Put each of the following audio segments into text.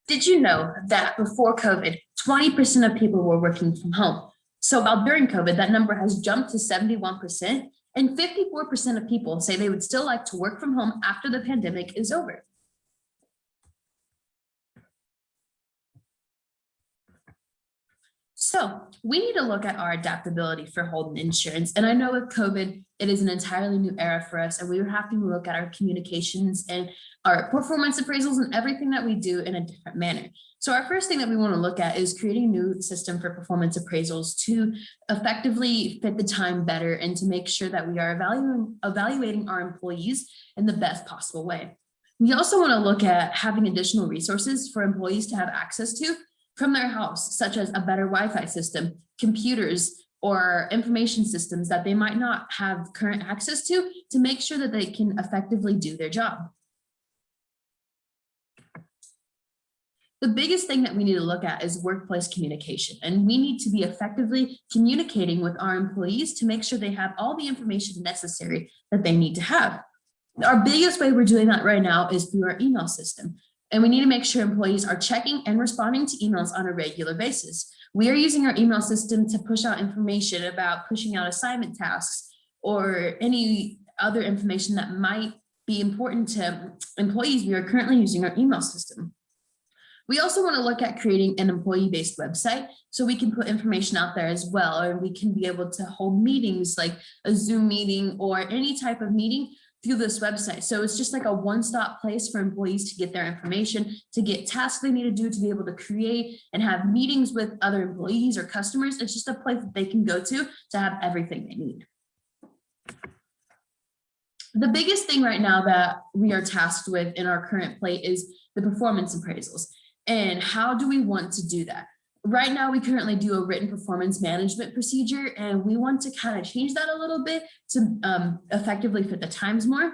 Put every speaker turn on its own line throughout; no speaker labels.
Did you know that before COVID, 20% of people were working from home? So while during COVID, that number has jumped to 71%, and 54% of people say they would still like to work from home after the pandemic is over. So we need to look at our adaptability for Holden Insurance. And I know with COVID, it is an entirely new era for us, and we were having to look at our communications and our performance appraisals and everything that we do in a different manner. So our first thing that we want to look at is creating a new system for performance appraisals to effectively fit the time better and to make sure that we are evaluating our employees in the best possible way. We also want to look at having additional resources for employees to have access to from their house, such as a better Wi-Fi system, computers, or information systems that they might not have current access to make sure that they can effectively do their job. The biggest thing that we need to look at is workplace communication, and we need to be effectively communicating with our employees to make sure they have all the information necessary that they need to have. Our biggest way we're doing that right now is through our email system. And we need to make sure employees are checking and responding to emails on a regular basis. We are using our email system to push out information about pushing out assignment tasks or any other information that might be important to employees. We are currently using our email system. We also want to look at creating an employee-based website so we can put information out there as well, or we can be able to hold meetings like a Zoom meeting or any type of meeting through this website. So it's just like a one-stop place for employees to get their information, to get tasks they need to do, to be able to create and have meetings with other employees or customers. It's just a place that they can go to have everything they need. The biggest thing right now that we are tasked with in our current plate is the performance appraisals. And how do we want to do that? Right now, we currently do a written performance management procedure, and we want to kind of change that a little bit to effectively fit the times more.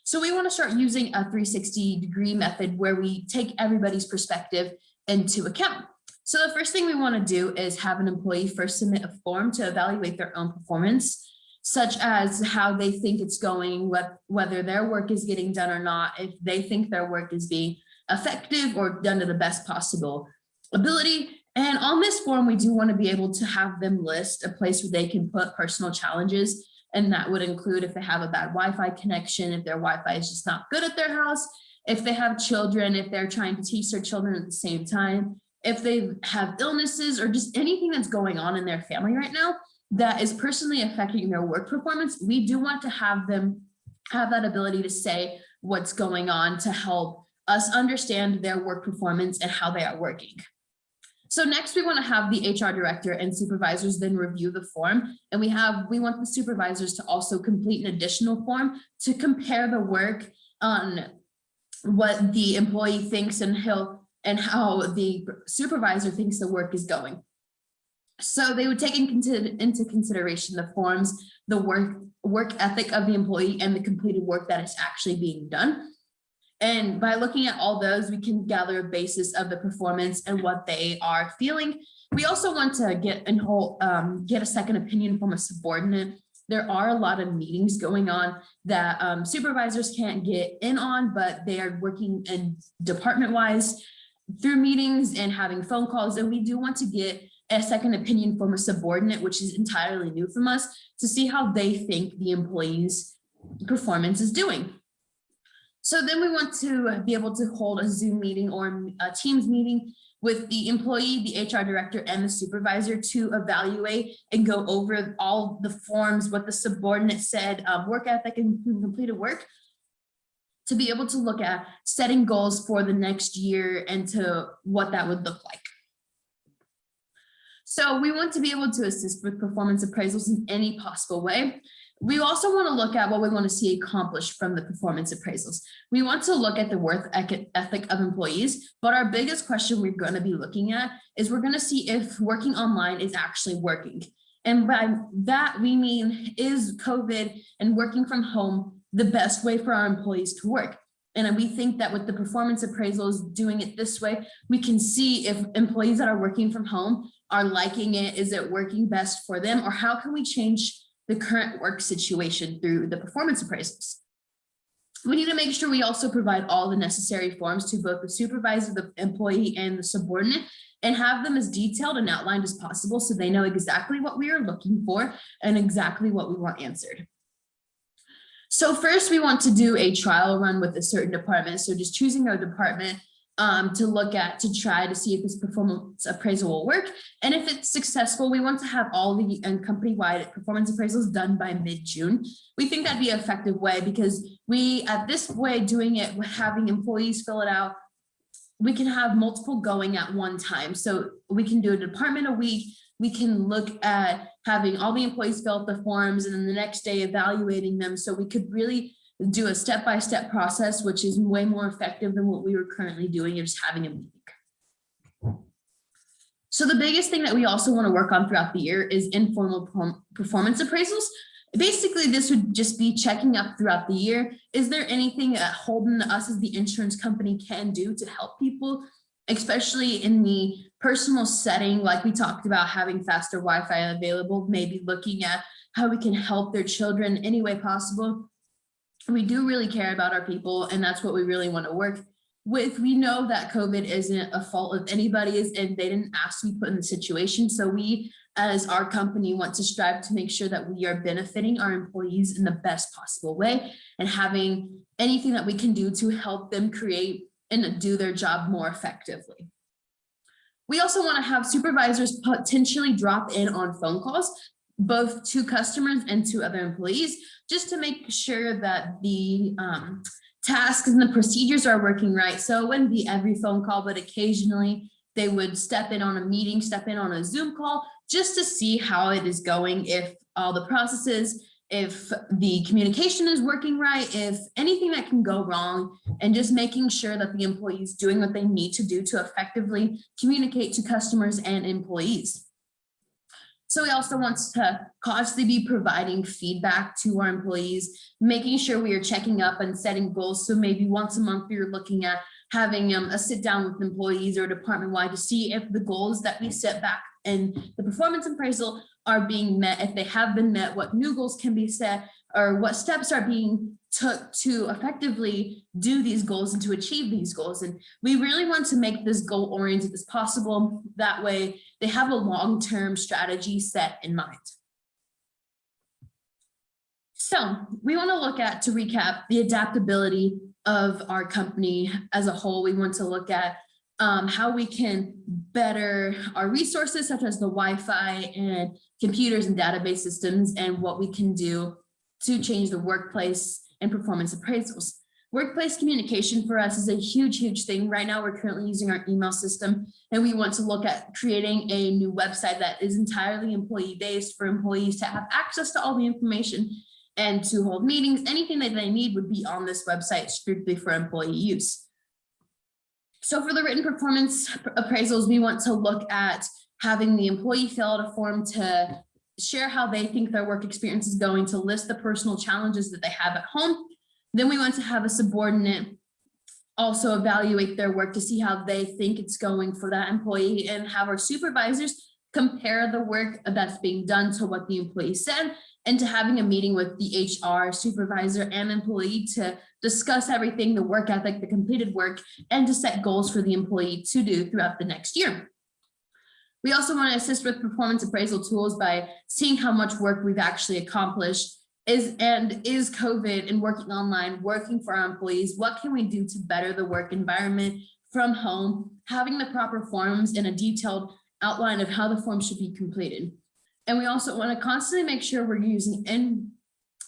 So we want to start using a 360-degree method where we take everybody's perspective into account. So the first thing we want to do is have an employee first submit a form to evaluate their own performance, such as how they think it's going, whether their work is getting done or not, if they think their work is being effective or done to the best possible ability. And on this form, we do want to be able to have them list a place where they can put personal challenges. And that would include if they have a bad Wi-Fi connection, if their Wi-Fi is just not good at their house, if they have children, if they're trying to teach their children at the same time, if they have illnesses or just anything that's going on in their family right now that is personally affecting their work performance. We do want to have them have that ability to say what's going on to help us understand their work performance and how they are working. So next we want to have the HR director and supervisors then review the form. And we want the supervisors to also complete an additional form to compare the work on what the employee thinks and how the supervisor thinks the work is going. So they would take into consideration the forms, the work ethic of the employee, and the completed work that is actually being done. And by looking at all those, we can gather a basis of the performance and what they are feeling. We also want to get a second opinion from a subordinate. There are a lot of meetings going on that supervisors can't get in on, but they are working in department-wise through meetings and having phone calls. And we do want to get a second opinion from a subordinate, which is entirely new from us, to see how they think the employee's performance is doing. So then we want to be able to hold a Zoom meeting or a Teams meeting with the employee, the HR director, and the supervisor to evaluate and go over all the forms, what the subordinate said, work ethic and completed work, to be able to look at setting goals for the next year and to what that would look like. So we want to be able to assist with performance appraisals in any possible way. We also want to look at what we want to see accomplished from the performance appraisals. We want to look at the work ethic of employees, but our biggest question we're going to be looking at is we're going to see if working online is actually working. And by that, we mean, is COVID and working from home the best way for our employees to work? And we think that with the performance appraisals, doing it this way, we can see if employees that are working from home are liking it, is it working best for them, or how can we change the current work situation through the performance appraisals. We need to make sure we also provide all the necessary forms to both the supervisor, the employee, and the subordinate, and have them as detailed and outlined as possible so they know exactly what we are looking for and exactly what we want answered. So first, we want to do a trial run with a certain department. So just choosing our department to look at, to try to see if this performance appraisal will work. And if it's successful, we want to have all the company-wide performance appraisals done by mid-June. We think that'd be an effective way because we, at this way, doing it, having employees fill it out, we can have multiple going at one time. So we can do a department a week. We can look at having all the employees fill out the forms and then the next day evaluating them. So we could really do a step-by-step process, which is way more effective than what we were currently doing of just having a meeting. So the biggest thing that we also want to work on throughout the year is informal performance appraisals. Basically, this would just be checking up throughout the year. Is there anything that Holden, us as the insurance company, can do to help people, especially in the personal setting, like we talked about, having faster Wi-Fi available, maybe looking at how we can help their children any way possible. We do really care about our people, and that's what we really want to work with. We know that COVID isn't a fault of anybody's, and they didn't ask to be put in the situation. So we, as our company, want to strive to make sure that we are benefiting our employees in the best possible way and having anything that we can do to help them create and do their job more effectively. We also want to have supervisors potentially drop in on phone calls, both to customers and to other employees, just to make sure that the tasks and the procedures are working right. So it wouldn't be every phone call, but occasionally they would step in on a meeting, step in on a Zoom call, just to see how it is going, if all the processes, if the communication is working right, if anything that can go wrong, and just making sure that the employee is doing what they need to do to effectively communicate to customers and employees. So we also want to constantly be providing feedback to our employees, making sure we are checking up and setting goals. So maybe once a month, we're looking at having a sit down with employees or department-wide to see if the goals that we set back in the performance appraisal are being met. If they have been met, what new goals can be set, or what steps are being took to effectively do these goals and to achieve these goals. And we really want to make this goal-oriented as possible. That way they have a long-term strategy set in mind. So we want to look at, to recap, the adaptability of our company as a whole. We want to look at how we can better our resources, such as the Wi-Fi and computers and database systems, and what we can do to change the workplace and performance appraisals. Workplace communication for us is a huge thing. Right now, we're currently using our email system, and we want to look at creating a new website that is entirely employee-based for employees to have access to all the information and to hold meetings. Anything that they need would be on this website strictly for employee use. So for the written performance appraisals, we want to look at having the employee fill out a form to share how they think their work experience is going, to list the personal challenges that they have at home. Then we want to have a subordinate also evaluate their work to see how they think it's going for that employee, and have our supervisors compare the work that's being done to what the employee said, and to having a meeting with the HR supervisor and employee to discuss everything, the work ethic, the completed work, and to set goals for the employee to do throughout the next year. We also want to assist with performance appraisal tools by seeing how much work we've actually accomplished. Is COVID and working online working for our employees? What can we do to better the work environment from home? Having the proper forms and a detailed outline of how the form should be completed. And we also want to constantly make sure we're using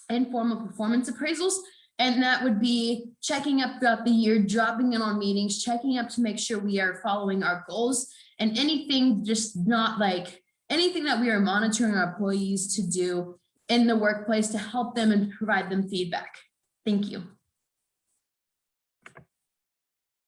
informal performance appraisals. And that would be checking up throughout the year, dropping in on meetings, checking up to make sure we are following our goals, and anything just not like anything that we are monitoring our employees to do in the workplace to help them and provide them feedback. Thank you.